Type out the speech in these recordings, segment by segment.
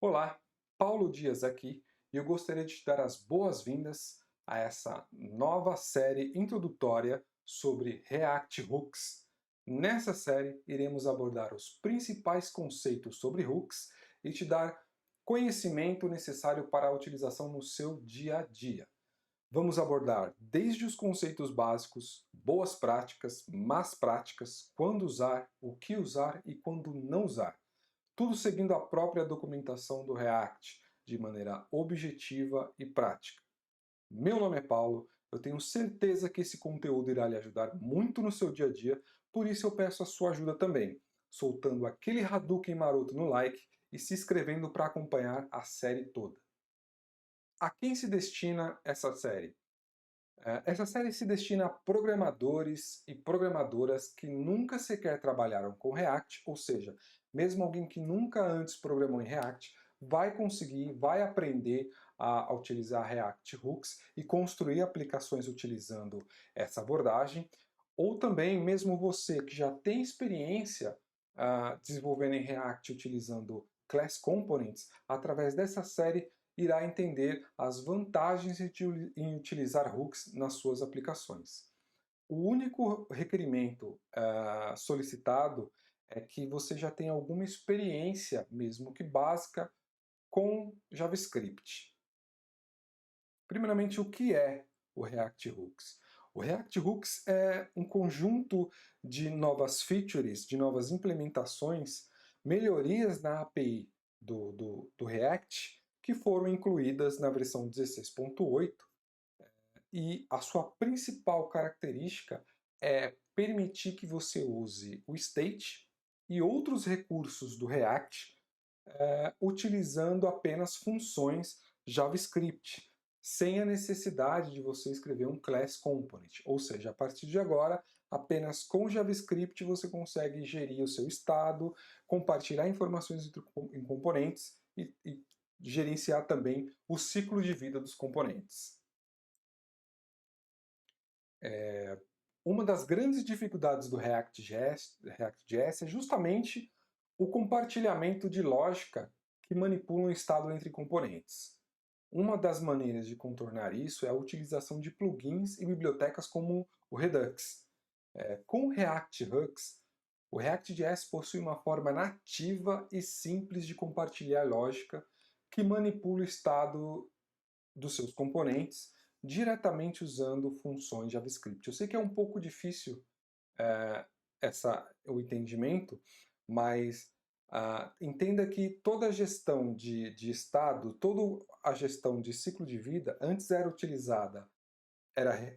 Olá, Paulo Dias aqui e eu gostaria de te dar as boas-vindas a essa nova série introdutória sobre React Hooks. Nessa série, iremos abordar os principais conceitos sobre hooks e te dar conhecimento necessário para a utilização no seu dia a dia. Vamos abordar desde os conceitos básicos, boas práticas, más práticas, quando usar, o que usar e quando não usar. Tudo seguindo a própria documentação do React, de maneira objetiva e prática. Meu nome é Paulo, eu tenho certeza que esse conteúdo irá lhe ajudar muito no seu dia a dia, por isso eu peço a sua ajuda também, soltando aquele Hadouken maroto no like e se inscrevendo para acompanhar a série toda. A quem se destina essa série? Essa série se destina a programadores e programadoras que nunca sequer trabalharam com React, ou seja, mesmo alguém que nunca antes programou em React, vai conseguir, vai aprender a utilizar React Hooks e construir aplicações utilizando essa abordagem, ou também mesmo você que já tem experiência desenvolvendo em React utilizando Class Components, através dessa série irá entender as vantagens em utilizar hooks nas suas aplicações. O único requerimento solicitado é que você já tenha alguma experiência, mesmo que básica, com JavaScript. Primeiramente, o que é o React Hooks? O React Hooks é um conjunto de novas features, de novas implementações, melhorias na API do React, que foram incluídas na versão 16.8, e a sua principal característica é permitir que você use o state e outros recursos do React utilizando apenas funções JavaScript, sem a necessidade de você escrever um class component. Ou seja, a partir de agora, apenas com JavaScript você consegue gerir o seu estado, compartilhar informações em componentes e gerenciar também o ciclo de vida dos componentes. Uma das grandes dificuldades do React.js é justamente o compartilhamento de lógica que manipula o estado entre componentes. Uma das maneiras de contornar isso é a utilização de plugins e bibliotecas como o Redux. Com o React Hooks, o React.js possui uma forma nativa e simples de compartilhar lógica que manipula o estado dos seus componentes diretamente usando funções JavaScript. Eu sei que é um pouco difícil é, o entendimento, mas entenda que toda a gestão de estado, toda a gestão de ciclo de vida, antes era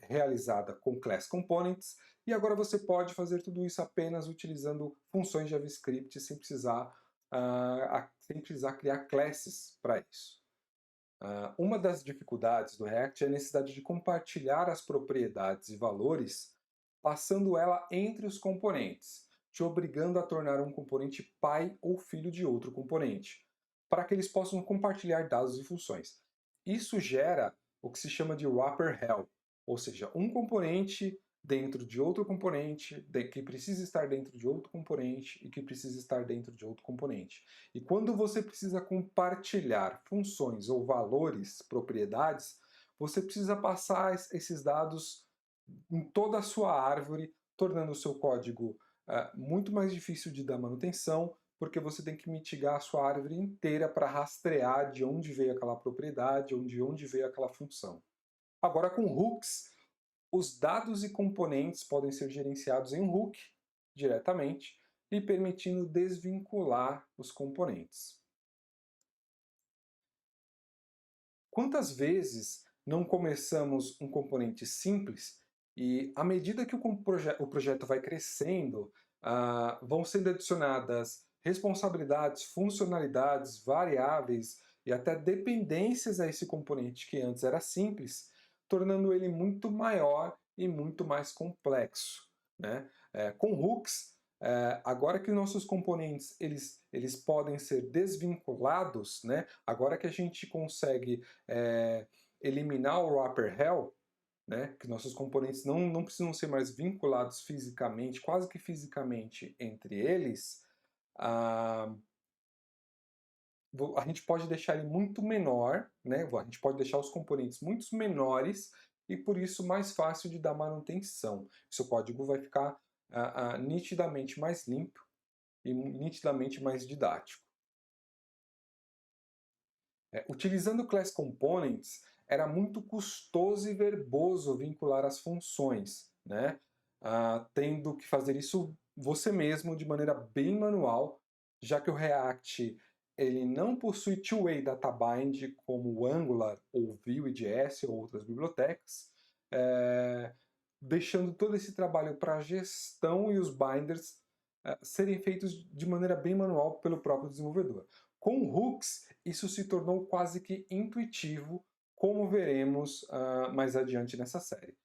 realizada com Class Components, e agora você pode fazer tudo isso apenas utilizando funções JavaScript sem precisar criar classes para isso. Uma das dificuldades do React é a necessidade de compartilhar as propriedades e valores, passando ela entre os componentes, te obrigando a tornar um componente pai ou filho de outro componente, para que eles possam compartilhar dados e funções. Isso gera o que se chama de wrapper hell, ou seja, um componente dentro de outro componente, que precisa estar dentro de outro componente e que precisa estar dentro de outro componente. E quando você precisa compartilhar funções ou valores, propriedades, você precisa passar esses dados em toda a sua árvore, tornando o seu código muito mais difícil de dar manutenção, porque você tem que mitigar a sua árvore inteira para rastrear de onde veio aquela propriedade, de onde veio aquela função. Agora, com hooks, os dados e componentes podem ser gerenciados em um hook diretamente, lhe permitindo desvincular os componentes. Quantas vezes não começamos um componente simples e, à medida que o projeto vai crescendo, vão sendo adicionadas responsabilidades, funcionalidades, variáveis e até dependências a esse componente que antes era simples, tornando ele muito maior e muito mais complexo, né? Com hooks, agora que nossos componentes eles podem ser desvinculados, né? Agora que a gente consegue eliminar o wrapper hell, né? Que nossos componentes não precisam ser mais vinculados fisicamente, quase que fisicamente entre eles, a gente pode deixar ele muito menor, né? A gente pode deixar os componentes muito menores e por isso mais fácil de dar manutenção. Seu código vai ficar nitidamente mais limpo e nitidamente mais didático. Utilizando Class Components, era muito custoso e verboso vincular as funções, né? Tendo que fazer isso você mesmo de maneira bem manual, já que o React ele não possui two-way data bind como o Angular ou Vue.js ou outras bibliotecas, deixando todo esse trabalho para a gestão e os binders serem feitos de maneira bem manual pelo próprio desenvolvedor. Com hooks, isso se tornou quase que intuitivo, como veremos mais adiante nessa série.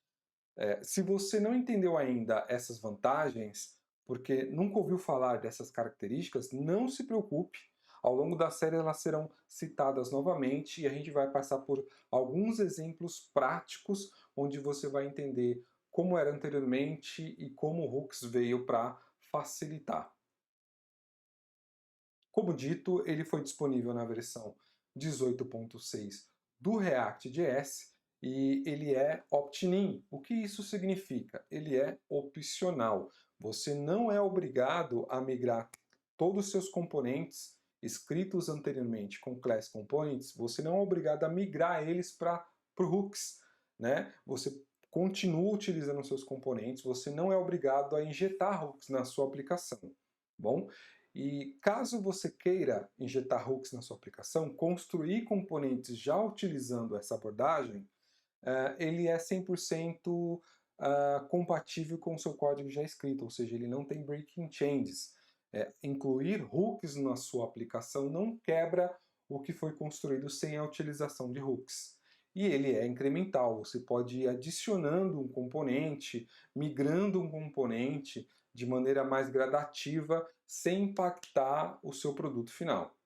Se você não entendeu ainda essas vantagens, porque nunca ouviu falar dessas características, não se preocupe. Ao longo da série elas serão citadas novamente e a gente vai passar por alguns exemplos práticos onde você vai entender como era anteriormente e como o Hooks veio para facilitar. Como dito, ele foi disponível na versão 18.6 do React.js e ele é opt-in. O que isso significa? Ele é opcional. Você não é obrigado a migrar todos os seus componentes escritos anteriormente com Class Components, você não é obrigado a migrar eles para o Hooks, né? Você continua utilizando seus componentes, você não é obrigado a injetar hooks na sua aplicação, bom? E caso você queira injetar hooks na sua aplicação, construir componentes já utilizando essa abordagem, ele é 100% compatível com o seu código já escrito, ou seja, ele não tem breaking changes. Incluir hooks na sua aplicação não quebra o que foi construído sem a utilização de hooks. E ele é incremental, você pode ir adicionando um componente, migrando um componente de maneira mais gradativa, sem impactar o seu produto final.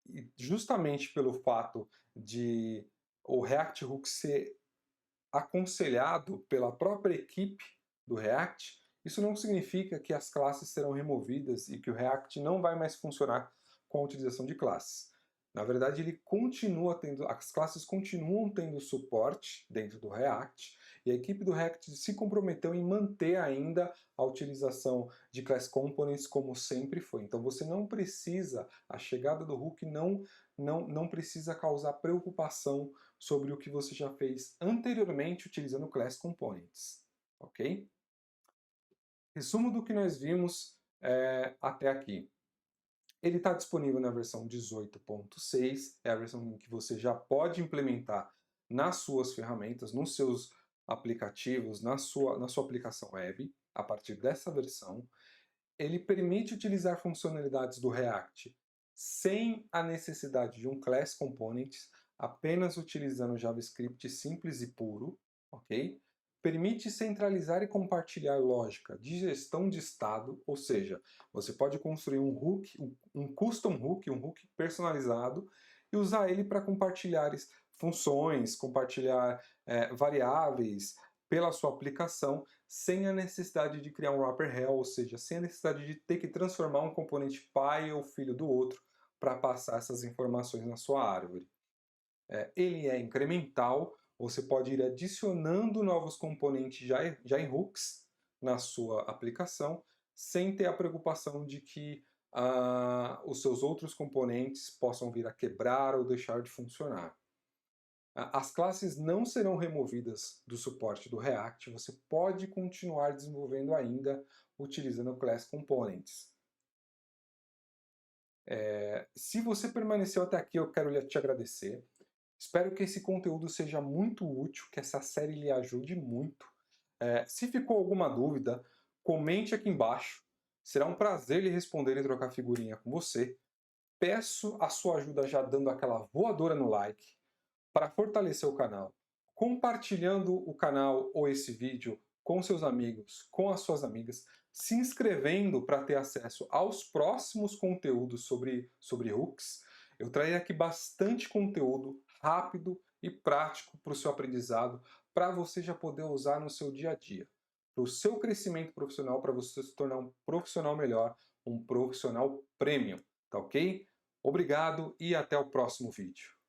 E justamente pelo fato de o React Hook ser aconselhado pela própria equipe do React, isso não significa que as classes serão removidas e que o React não vai mais funcionar com a utilização de classes. Na verdade, as classes continuam tendo suporte dentro do React, e a equipe do React se comprometeu em manter ainda a utilização de Class Components como sempre foi. Então você não precisa, a chegada do Hook não precisa causar preocupação sobre o que você já fez anteriormente utilizando Class Components, ok? Resumo do que nós vimos até aqui. Ele está disponível na versão 18.6, é a versão em que você já pode implementar nas suas ferramentas, nos seus aplicativos, na sua aplicação web, a partir dessa versão. Ele permite utilizar funcionalidades do React sem a necessidade de um Class Components, apenas utilizando JavaScript simples e puro, ok? Permite centralizar e compartilhar lógica de gestão de estado, ou seja, você pode construir um hook, um custom hook, um hook personalizado, e usar ele para compartilhar funções, compartilhar variáveis pela sua aplicação, sem a necessidade de criar um wrapper hell, ou seja, sem a necessidade de ter que transformar um componente pai ou filho do outro para passar essas informações na sua árvore. Ele é incremental, você pode ir adicionando novos componentes já em hooks na sua aplicação, sem ter a preocupação de que os seus outros componentes possam vir a quebrar ou deixar de funcionar. As classes não serão removidas do suporte do React, você pode continuar desenvolvendo ainda utilizando Class Components. Se você permaneceu até aqui, eu quero te agradecer. Espero que esse conteúdo seja muito útil, que essa série lhe ajude muito. Se ficou alguma dúvida, comente aqui embaixo. Será um prazer lhe responder e trocar figurinha com você. Peço a sua ajuda já dando aquela voadora no like, para fortalecer o canal, compartilhando o canal ou esse vídeo com seus amigos, com as suas amigas, se inscrevendo para ter acesso aos próximos conteúdos sobre hooks. Eu trarei aqui bastante conteúdo rápido e prático para o seu aprendizado, para você já poder usar no seu dia a dia. Para o seu crescimento profissional, para você se tornar um profissional melhor, um profissional premium, tá ok? Obrigado e até o próximo vídeo.